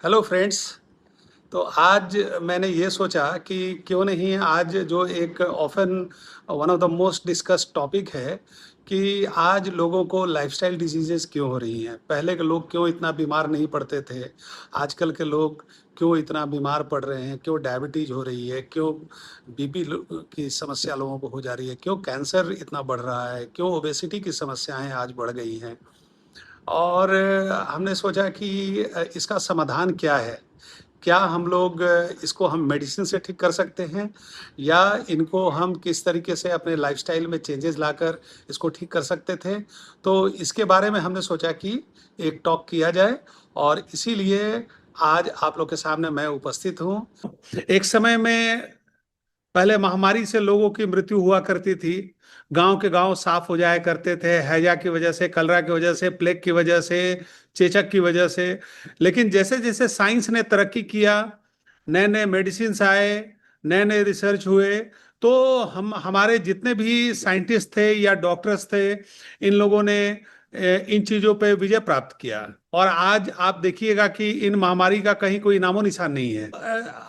Hello friends. तो आज मैंने ये सोचा कि क्यों नहीं आज जो एक often one of the most discussed topic है कि आज लोगों को लाइफस्टाइल डिजीजेस क्यों हो रही हैं। पहले के लोग क्यों इतना बीमार नहीं पड़ते थे, आजकल के लोग क्यों इतना बीमार पड़ रहे हैं, क्यों डायबिटीज हो रही है, क्यों बीपी की समस्या लोगों को हो जा रही है, क्यों कैंसर इतना बढ़ रहा है, क्यों ओबेसिटी की समस्याएं आज बढ़ गई हैं। और हमने सोचा कि इसका समाधान क्या है। क्या हम लोग इसको हम मेडिसिन से ठीक कर सकते हैं, या इनको हम किस तरीके से अपने लाइफस्टाइल में चेंजेस लाकर इसको ठीक कर सकते थे। तो इसके बारे में हमने सोचा कि एक टॉक किया जाए, और इसीलिए आज आप लोग के सामने मैं उपस्थित हूँ। एक समय में पहले महामारी से लोगों की मृत्यु हुआ करती थी। गांव के गांव साफ हो जाया करते थे, हैजा की वजह से, कलरा की वजह से, प्लेग की वजह से, चेचक की वजह से। लेकिन जैसे जैसे साइंस ने तरक्की किया, नए नए मेडिसिन आए, नए नए रिसर्च हुए, तो हम हमारे जितने भी साइंटिस्ट थे या डॉक्टर्स थे, इन लोगों ने इन चीज़ों पे विजय प्राप्त किया। और आज आप देखिएगा कि इन महामारी का कहीं कोई नामो निशान नहीं है।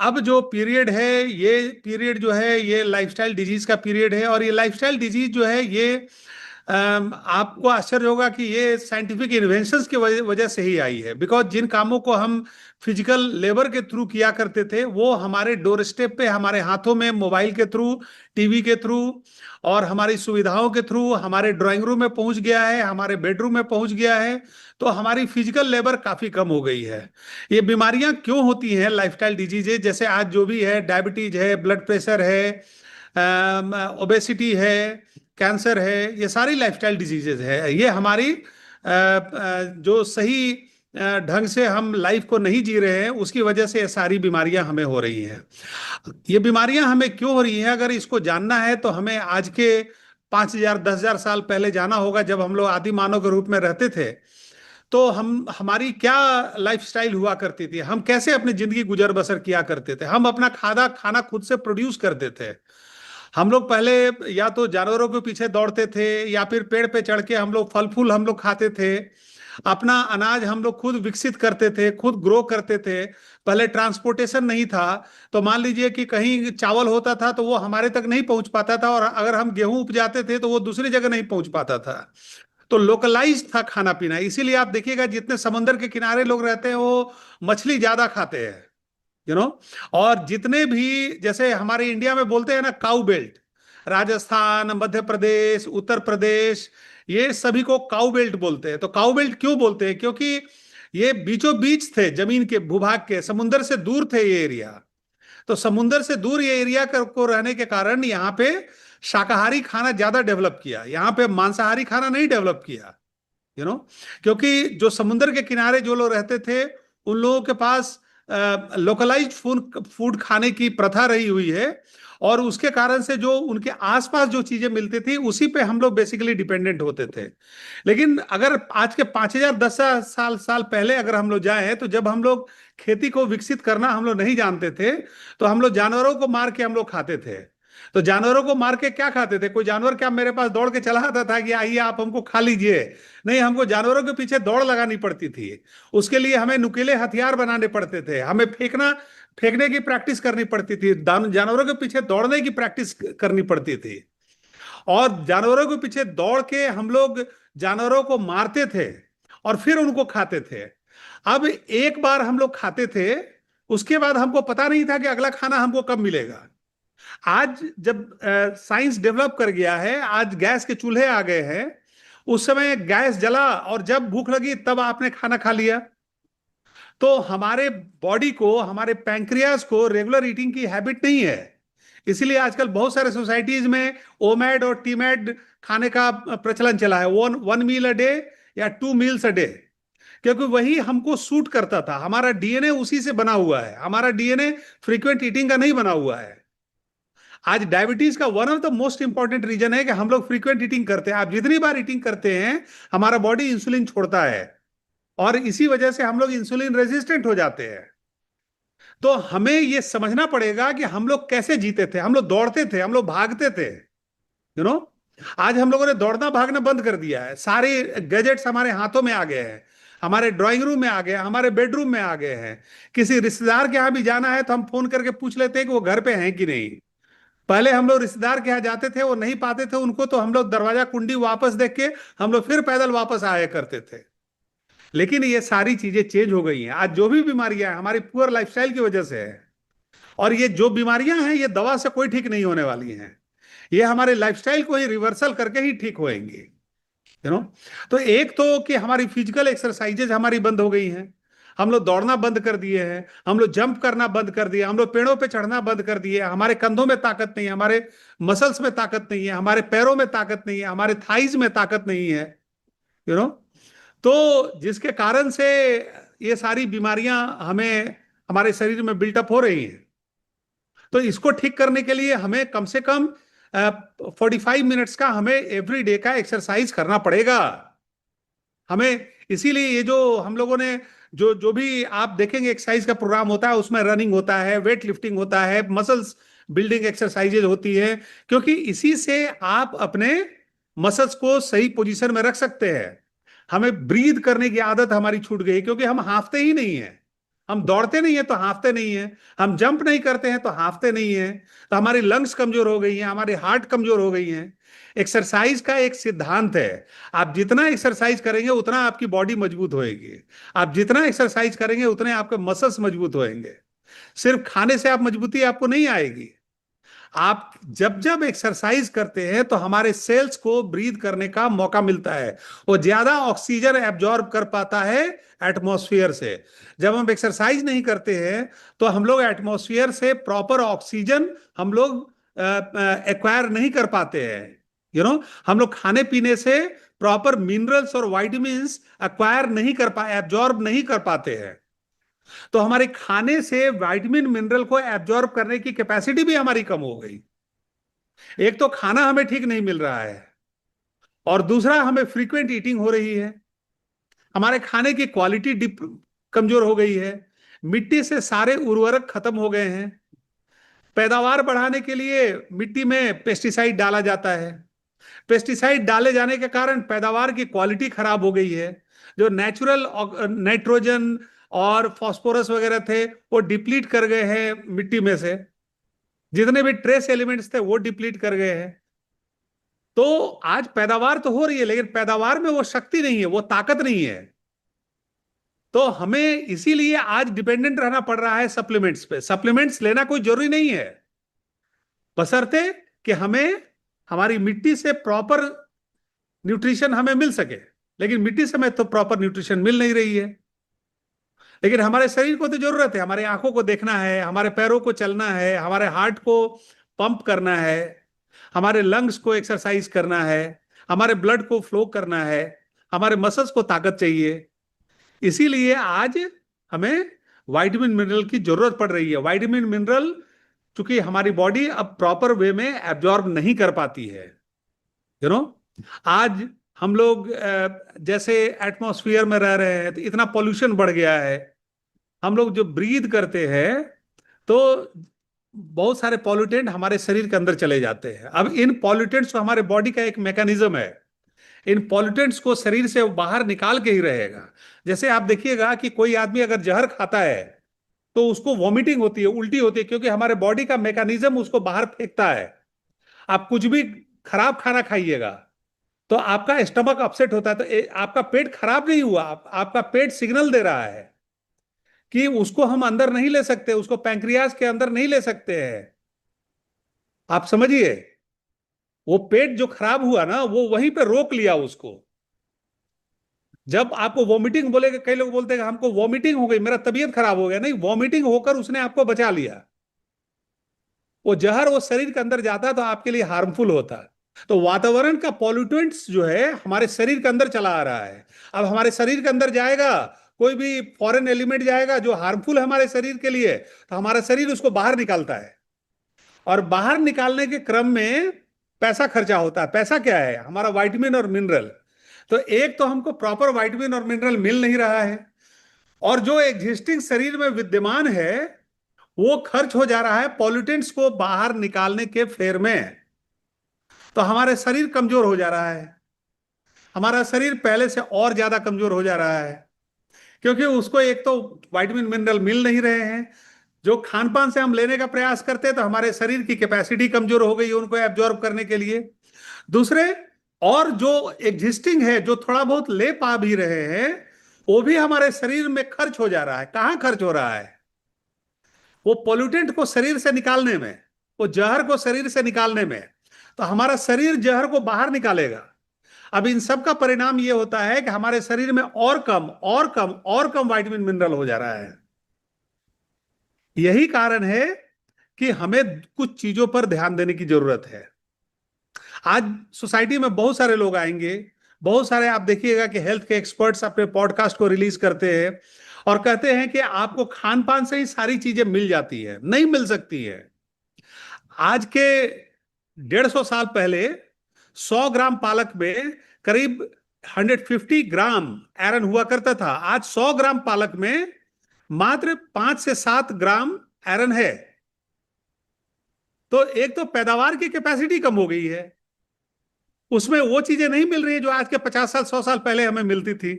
अब जो पीरियड है, ये पीरियड जो है ये लाइफस्टाइल डिजीज का पीरियड है। और ये लाइफस्टाइल डिजीज जो है ये आपको आश्चर्य होगा कि ये साइंटिफिक इन्वेंशंस की वजह वजह से ही आई है। बिकॉज जिन कामों को हम फिजिकल लेबर के थ्रू किया करते थे, वो हमारे डोर स्टेप पे, हमारे हाथों में, मोबाइल के थ्रू, टीवी के थ्रू और हमारी सुविधाओं के थ्रू हमारे ड्राइंग रूम में पहुंच गया है, हमारे बेडरूम में पहुंच गया है। तो हमारी फिजिकल लेबर काफी कम हो गई है। ये बीमारियां क्यों होती हैं, लाइफस्टाइल डिजीजेज, जैसे आज जो भी है, डायबिटीज है, ब्लड प्रेशर है, ओबेसिटी है, कैंसर है, ये सारी लाइफस्टाइल डिजीजेज है। ये हमारी जो सही ढंग से हम लाइफ को नहीं जी रहे हैं, उसकी वजह से ये सारी बीमारियां हमें हो रही हैं। ये बीमारियां हमें क्यों हो रही हैं, अगर इसको जानना है तो हमें आज के 5,000 10,000 साल पहले जाना होगा, जब हम लोग आदि मानव के रूप में रहते थे। तो हम हमारी क्या लाइफस्टाइल हुआ करती थी, हम कैसे अपनी जिंदगी गुजर बसर किया करते थे। हम अपना खाना खाना खुद से प्रोड्यूस करते थे। हम लोग पहले या तो जानवरों के पीछे दौड़ते थे, या फिर पेड़ पे चढ़ के हम लोग फल फूल हम लोग खाते थे। अपना अनाज हम लोग खुद विकसित करते थे, खुद ग्रो करते थे। पहले ट्रांसपोर्टेशन नहीं था, तो मान लीजिए कि कहीं चावल होता था तो वो हमारे तक नहीं पहुंच पाता था, और अगर हम गेहूं उपजाते थे तो वो दूसरी जगह नहीं पहुंच पाता था। तो लोकलाइज था खाना पीना। इसीलिए आप देखिएगा जितने समंदर के किनारे लोग रहते हैं, वो मछली ज्यादा खाते हैं, यू नो। और जितने भी, जैसे हमारे इंडिया में बोलते हैं ना, काउ बेल्ट, राजस्थान, मध्य प्रदेश, उत्तर प्रदेश, ये सभी को काउ बेल्ट बोलते हैं। तो काउ बेल्ट क्यों बोलते हैं? क्योंकि ये बीचों बीच थे, जमीन के भूभाग के, समुंदर से दूर थे ये एरिया। तो समुंदर से दूर ये एरिया को रहने के कारण यहाँ पे शाकाहारी खाना ज्यादा डेवलप किया, यहाँ पे मांसाहारी खाना नहीं डेवलप किया, यू नो। क्योंकि जो समुद्र के किनारे जो लोग रहते थे, उन लोगों के पास लोकलाइज्ड फूड फूड खाने की प्रथा रही हुई है। और उसके कारण से जो उनके आसपास जो चीजें मिलती थी, उसी पे हम लोग बेसिकली डिपेंडेंट होते थे। लेकिन अगर आज के 5,000 10 साल साल पहले अगर हम लोग जाएं, तो जब हम लोग खेती को विकसित करना हम लोग नहीं जानते थे, तो हम लोग जानवरों को मार के हम लोग खाते थे। तो जानवरों को मार के क्या खाते थे? कोई जानवर क्या मेरे पास दौड़ के चला आता था कि आइए आप हमको खा लीजिए? नहीं, हमको जानवरों के पीछे दौड़ लगानी पड़ती थी। उसके लिए हमें नुकीले हथियार बनाने पड़ते थे, हमें फेंकने की प्रैक्टिस करनी पड़ती थी, जानवरों के पीछे दौड़ने की प्रैक्टिस करनी पड़ती थी। और जानवरों के पीछे दौड़ के हम लोग जानवरों को मारते थे और फिर उनको खाते थे। अब एक बार हम लोग खाते थे, उसके बाद हमको पता नहीं था कि अगला खाना हमको कब मिलेगा। आज जब साइंस डेवलप कर गया है, आज गैस के चूल्हे आ गए हैं। उस समय गैस जला और जब भूख लगी तब आपने खाना खा लिया। तो हमारे बॉडी को, हमारे पैंक्रियाज को रेगुलर ईटिंग की हैबिट नहीं है। इसीलिए आजकल बहुत सारे सोसाइटीज में ओमैड और टीमैड खाने का प्रचलन चला है, one one meal a day या 2 मील्स अ डे। क्योंकि वही हमको सूट करता था, हमारा डीएनए उसी से बना हुआ है, हमारा डीएनए फ्रीक्वेंट ईटिंग का नहीं बना हुआ है। आज डायबिटीज का one of the most important reason है कि हम लोग फ्रीक्वेंट ईटिंग करते हैं। आप जितनी बार ईटिंग करते हैं, हमारा बॉडी इंसुलिन छोड़ता है, और इसी वजह से हम लोग इंसुलिन रेजिस्टेंट हो जाते हैं। तो हमें यह समझना पड़ेगा कि हम लोग कैसे जीते थे। हम लोग दौड़ते थे, हम लोग भागते थे, यू नो। आज हम लोगों ने दौड़ना भागना बंद कर दिया है, सारे गैजेट्स हमारे हाथों में आ गए हैं। हमारे ड्राइंग रूम में आ गए, हमारे बेडरूम में आ गए हैं। किसी रिश्तेदार के यहाँ भी जाना है तो हम फोन करके पूछ लेते हैं कि वो घर पे हैं कि नहीं। पहले हम लोग रिश्तेदार के यहाँ जाते थे, वो नहीं पाते थे उनको, तो हम लोग दरवाजा कुंडी वापस देख के हम लोग फिर पैदल वापस आया करते थे। लेकिन ये सारी चीजें चेंज हो गई हैं। आज जो भी बीमारियां हैं हमारी पुअर लाइफस्टाइल की वजह से है। और ये जो बीमारियां हैं ये दवा से कोई ठीक नहीं होने वाली हैं। ये हमारे लाइफस्टाइल को ही रिवर्सल करके ही ठीक होएंगे। You know. तो एक तो कि हमारी फिजिकल एक्सरसाइजेज हमारी बंद हो गई हैं। हम लोग दौड़ना बंद कर दिए हैं, हम लोग जंप करना बंद कर दिए, हम लोग पेड़ों पे चढ़ना बंद कर दिए, हमारे कंधों में ताकत नहीं है, हमारे मसल्स में ताकत नहीं है, हमारे पैरों में ताकत नहीं है, हमारे थाइज में ताकत नहीं है। You know. तो जिसके कारण से ये सारी बीमारियां हमें हमारे शरीर में बिल्टअप हो रही हैं। तो इसको ठीक करने के लिए हमें कम से कम 45 मिनट्स का हमें एवरी डे का एक्सरसाइज करना पड़ेगा हमें। इसीलिए ये जो हम लोगों ने जो जो भी आप देखेंगे एक्सरसाइज का प्रोग्राम होता है, उसमें रनिंग होता है, वेट लिफ्टिंग होता है, मसल्स बिल्डिंग एक्सरसाइजेज होती है। क्योंकि इसी से आप अपने मसल्स को सही पोजीशन में रख सकते हैं। हमें ब्रीद करने की आदत हमारी छूट गई, क्योंकि हम हांफते ही नहीं है। हम दौड़ते नहीं है तो हांफते नहीं है, हम जंप नहीं करते हैं तो हांफते नहीं है। तो हमारी लंग्स कमजोर हो गई हैं, हमारी हार्ट कमजोर हो गई हैं। एक्सरसाइज का एक सिद्धांत है, आप जितना एक्सरसाइज करेंगे उतना आपकी बॉडी मजबूत होएगी। आप जितना एक्सरसाइज करेंगे उतने आपके मसल्स मजबूत होएंगे। सिर्फ खाने से आप मजबूती आपको नहीं आएगी। आप जब जब एक्सरसाइज करते हैं तो हमारे सेल्स को ब्रीथ करने का मौका मिलता है। वो ज्यादा ऑक्सीजन एब्जॉर्ब कर पाता है एटमॉस्फेयर से। जब हम एक्सरसाइज नहीं करते हैं तो हम लोग एटमॉस्फेयर से प्रॉपर ऑक्सीजन हम लोग एक्वायर नहीं कर पाते हैं। हम लोग खाने पीने से प्रॉपर मिनरल्स और वाइटामिन्स एक्वायर नहीं कर पा एब्जॉर्ब नहीं कर पाते हैं। तो हमारे खाने से विटामिन मिनरल को एब्जॉर्ब करने की कैपेसिटी भी हमारी कम हो गई। एक तो खाना हमें ठीक नहीं मिल रहा है, और दूसरा हमें फ्रीक्वेंट ईटिंग हो रही है। हमारे खाने की क्वालिटी डिप कमजोर हो गई है। मिट्टी से सारे उर्वरक खत्म हो गए हैं। पैदावार बढ़ाने के लिए मिट्टी में पेस्टिसाइड डाला जाता है। पेस्टिसाइड डाले जाने के कारण पैदावार की क्वालिटी खराब हो गई है। जो नेचुरल नाइट्रोजन और फास्फोरस वगैरह थे वो डिप्लीट कर गए हैं मिट्टी में से। जितने भी ट्रेस एलिमेंट्स थे वो डिप्लीट कर गए हैं। तो आज पैदावार तो हो रही है, लेकिन पैदावार में वो शक्ति नहीं है, वो ताकत नहीं है। तो हमें इसीलिए आज डिपेंडेंट रहना पड़ रहा है सप्लीमेंट्स पे। सप्लीमेंट्स लेना कोई जरूरी नहीं है, बशर्ते कि हमें हमारी मिट्टी से प्रॉपर न्यूट्रिशन हमें मिल सके। लेकिन मिट्टी से हमें तो प्रॉपर न्यूट्रिशन मिल नहीं रही है। लेकिन हमारे शरीर को तो जरूरत है, हमारे आंखों को देखना है, हमारे पैरों को चलना है, हमारे हार्ट को पंप करना है, हमारे लंग्स को एक्सरसाइज करना है, हमारे ब्लड को फ्लो करना है, हमारे मसल्स को ताकत चाहिए। इसीलिए आज हमें विटामिन मिनरल की जरूरत पड़ रही है। विटामिन मिनरल चूंकि हमारी बॉडी अब प्रॉपर वे में एब्जॉर्ब नहीं कर पाती है। यू नो आज हम लोग जैसे एटमॉस्फेयर में रह रहे हैं तो इतना पॉल्यूशन बढ़ गया है। हम लोग जो ब्रीद करते हैं तो बहुत सारे पॉल्यूटेंट हमारे शरीर के अंदर चले जाते हैं। अब इन पॉल्यूटेंट्स को हमारे बॉडी का एक मैकेनिज्म है, इन पॉल्यूटेंट्स को शरीर से बाहर निकाल के ही रहेगा। जैसे आप देखिएगा कि कोई आदमी अगर जहर खाता है तो उसको वॉमिटिंग होती है, उल्टी होती है, क्योंकि हमारे बॉडी का मैकेनिज्म उसको बाहर फेंकता है। आप कुछ भी खराब खाना खाइएगा तो आपका स्टमक अपसेट होता है, तो आपका पेट खराब नहीं हुआ, आपका पेट सिग्नल दे रहा है कि उसको हम अंदर नहीं ले सकते, उसको पैंक्रियाज के अंदर नहीं ले सकते हैं। आप समझिए, वो पेट जो खराब हुआ ना वो वहीं पे रोक लिया उसको। जब आपको वॉमिटिंग बोलेगा, कई लोग बोलते हैं हमको वॉमिटिंग हो गई, मेरा तबीयत खराब हो गया, नहीं, वॉमिटिंग होकर उसने आपको बचा लिया। वो जहर वो शरीर के अंदर जाता है तो आपके लिए हार्मफुल होता है। तो वातावरण का पॉल्यूटेंट्स जो है हमारे शरीर के अंदर चला आ रहा है। अब हमारे शरीर के अंदर जाएगा कोई भी फॉरेन एलिमेंट जाएगा जो हार्मफुल है हमारे शरीर के लिए, तो हमारा शरीर उसको बाहर निकालता है। और बाहर निकालने के क्रम में पैसा खर्चा होता है। पैसा क्या है? हमारा विटामिन और मिनरल। तो एक तो हमको प्रॉपर विटामिन और मिनरल मिल नहीं रहा है, और जो एग्जिस्टिंग शरीर में विद्यमान है वो खर्च हो जा रहा है पॉल्यूटेंट्स को बाहर निकालने के फेर में। तो हमारे शरीर कमजोर हो जा रहा है, हमारा शरीर पहले से और ज्यादा कमजोर हो जा रहा है। क्योंकि उसको एक तो विटामिन मिनरल मिल नहीं रहे हैं। जो खान पान से हम लेने का प्रयास करते हैं तो हमारे शरीर की कैपेसिटी कमजोर हो गई है उनको एब्जॉर्ब करने के लिए। दूसरे, और जो एग्जिस्टिंग है, जो थोड़ा बहुत ले पा भी रहे हैं, वो भी हमारे शरीर में खर्च हो जा रहा है। कहाँ खर्च हो रहा है? वो पोल्यूटेंट को शरीर से निकालने में, वो जहर को शरीर से निकालने में। तो हमारा शरीर जहर को बाहर निकालेगा। अब इन सब का परिणाम ये होता है कि हमारे शरीर में और कम और कम और कम विटामिन मिनरल हो जा रहा है। यही कारण है कि हमें कुछ चीजों पर ध्यान देने की जरूरत है। आज सोसाइटी में बहुत सारे लोग आएंगे, बहुत सारे आप देखिएगा कि हेल्थ के एक्सपर्ट्स अपने पॉडकास्ट को रिलीज करते हैं और कहते हैं कि आपको खान पान से ही सारी चीजें मिल जाती है। नहीं मिल सकती है। आज के 150 साल पहले 100 ग्राम पालक में करीब 150 ग्राम आयरन हुआ करता था। आज 100 ग्राम पालक में मात्र 5 से 7 ग्राम आयरन है। तो एक तो पैदावार की कैपेसिटी कम हो गई है, उसमें वो चीजें नहीं मिल रही है जो आज के 50 साल 100 साल पहले हमें मिलती थी।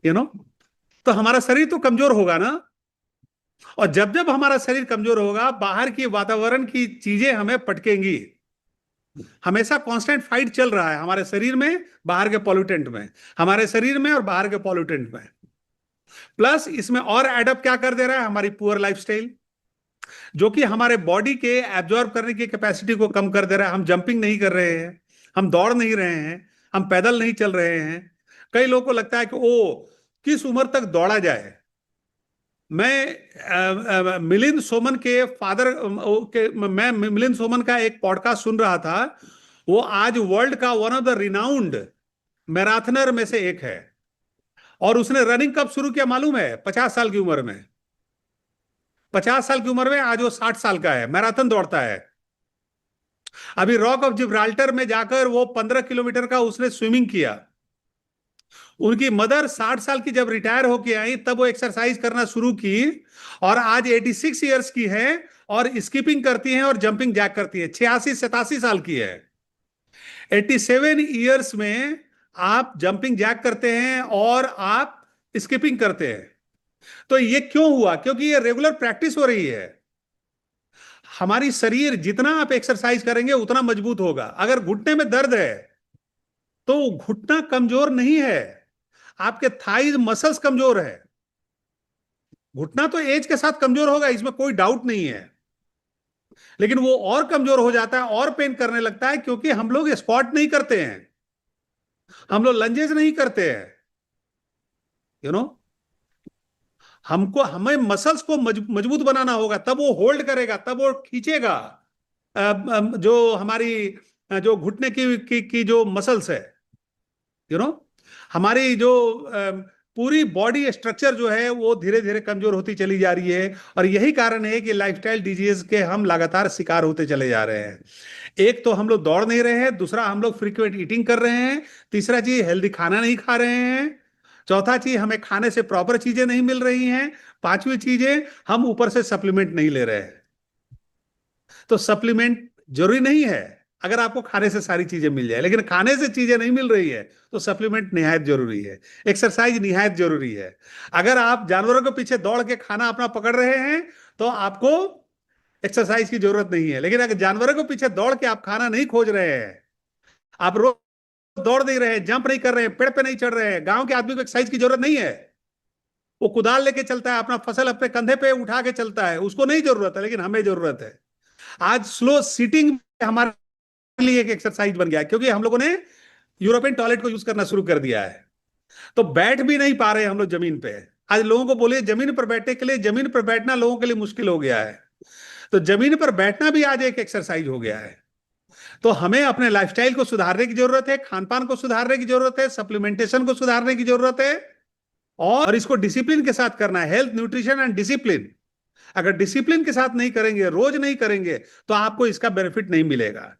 यू नो तो हमारा शरीर तो कमजोर होगा ना। और जब जब हमारा शरीर कमजोर होगा, बाहर की वातावरण की चीजें हमें पटकेंगी। हमेशा कांस्टेंट फाइट चल रहा है हमारे शरीर में, बाहर के पॉल्यूटेंट में, हमारे शरीर में और बाहर के पॉल्यूटेंट में। प्लस इसमें और एडअप क्या कर दे रहा है? हमारी पुअर लाइफस्टाइल, जो कि हमारे बॉडी के एब्जॉर्ब करने की कैपेसिटी को कम कर दे रहा है। हम जंपिंग नहीं कर रहे हैं, हम दौड़ नहीं रहे हैं, हम पैदल नहीं चल रहे हैं। कई लोगों को लगता है कि ओ, किस उम्र तक दौड़ा जाए। मिलिंद सोमन के फादर के मैं मिलिंद सोमन का एक पॉडकास्ट सुन रहा था। वो आज वर्ल्ड का one of the renowned marathoner में से एक है। और उसने रनिंग कब शुरू किया मालूम है? 50 साल की उम्र में। 50 साल की उम्र में आज वो 60 साल का है, मैराथन दौड़ता है। अभी रॉक ऑफ जिब्राल्टर में जाकर वो 15 किलोमीटर का उसने स्विमिंग किया। उनकी मदर 60 साल की जब रिटायर होके आई तब वो एक्सरसाइज करना शुरू की, और आज 86 ईयर्स की है और स्कीपिंग करती हैं और जंपिंग जैक करती है। 86 87 साल की है। 87 ईयर्स में आप जंपिंग जैक करते हैं और आप स्कीपिंग करते हैं। तो ये क्यों हुआ? क्योंकि ये रेगुलर प्रैक्टिस हो रही है। हमारी शरीर जितना आप एक्सरसाइज करेंगे उतना मजबूत होगा। अगर घुटने में दर्द है तो घुटना कमजोर नहीं है, आपके थाइज मसल्स कमजोर है। घुटना तो एज के साथ कमजोर होगा, इसमें कोई डाउट नहीं है। लेकिन वो और कमजोर हो जाता है और पेन करने लगता है क्योंकि हम लोग स्क्वाट नहीं करते हैं, हम लोग लंजेस नहीं करते हैं। यू नो हमको हमें मसल्स को मजबूत बनाना होगा, तब वो होल्ड करेगा, तब वो खींचेगा। जो हमारी जो घुटने की जो मसल्स है, हमारी जो पूरी बॉडी स्ट्रक्चर जो है वो धीरे धीरे कमजोर होती चली जा रही है। और यही कारण है कि लाइफस्टाइल डिजीज के हम लगातार शिकार होते चले जा रहे हैं। एक तो हम लोग दौड़ नहीं रहे हैं, दूसरा हम लोग फ्रीक्वेंट ईटिंग कर रहे हैं, तीसरा चीज हेल्दी खाना नहीं खा रहे हैं, चौथा चीज हमें खाने से प्रॉपर चीजें नहीं मिल रही हैं, पांचवी चीजें हम ऊपर से सप्लीमेंट नहीं ले रहे हैं। तो सप्लीमेंट जरूरी नहीं है अगर आपको खाने से सारी चीजें मिल जाए, लेकिन खाने से चीजें नहीं मिल रही है तो सप्लीमेंट निहायत जरूरी है, एक्सरसाइज निहायत जरूरी है। अगर आप जानवरों के पीछे दौड़ के खाना अपना पकड़ रहे हैं तो आपको एक्सरसाइज की जरूरत नहीं है। लेकिन अगर जानवरों के पीछे दौड़ के आप खाना नहीं खोज रहे हैं, आप रोज दौड़ नहीं रहे हैं, जंप नहीं कर रहे हैं, पेड़ पे नहीं चढ़ रहे हैं, गांव के आदमी को एक्सरसाइज की जरूरत नहीं है। वो कुदाल लेके चलता है, अपना फसल अपने कंधे पे उठा के चलता है, उसको नहीं जरूरत है, लेकिन हमें जरूरत है। आज स्लो सीटिंग हमारे लिए एक एक्सरसाइज बन गया है, क्योंकि हम लोगों ने यूरोपियन टॉयलेट को यूज करना शुरू कर दिया है। तो बैठ भी नहीं पा रहे हम लोग जमीन पे। आज लोगों को बोलिए जमीन पर बैठने के लिए, जमीन पर बैठना लोगों के लिए मुश्किल हो गया है। तो जमीन पर बैठना भी आज एक एक्सरसाइज हो गया है। तो हमें अपने लाइफस्टाइल को सुधारने की जरूरत है, खान पान को सुधारने की जरूरत है, सप्लीमेंटेशन को सुधारने की जरूरत है, और इसको डिसिप्लिन के साथ करना है। Health, nutrition and discipline. अगर डिसिप्लिन के साथ नहीं करेंगे, रोज नहीं करेंगे, तो आपको इसका बेनिफिट नहीं मिलेगा।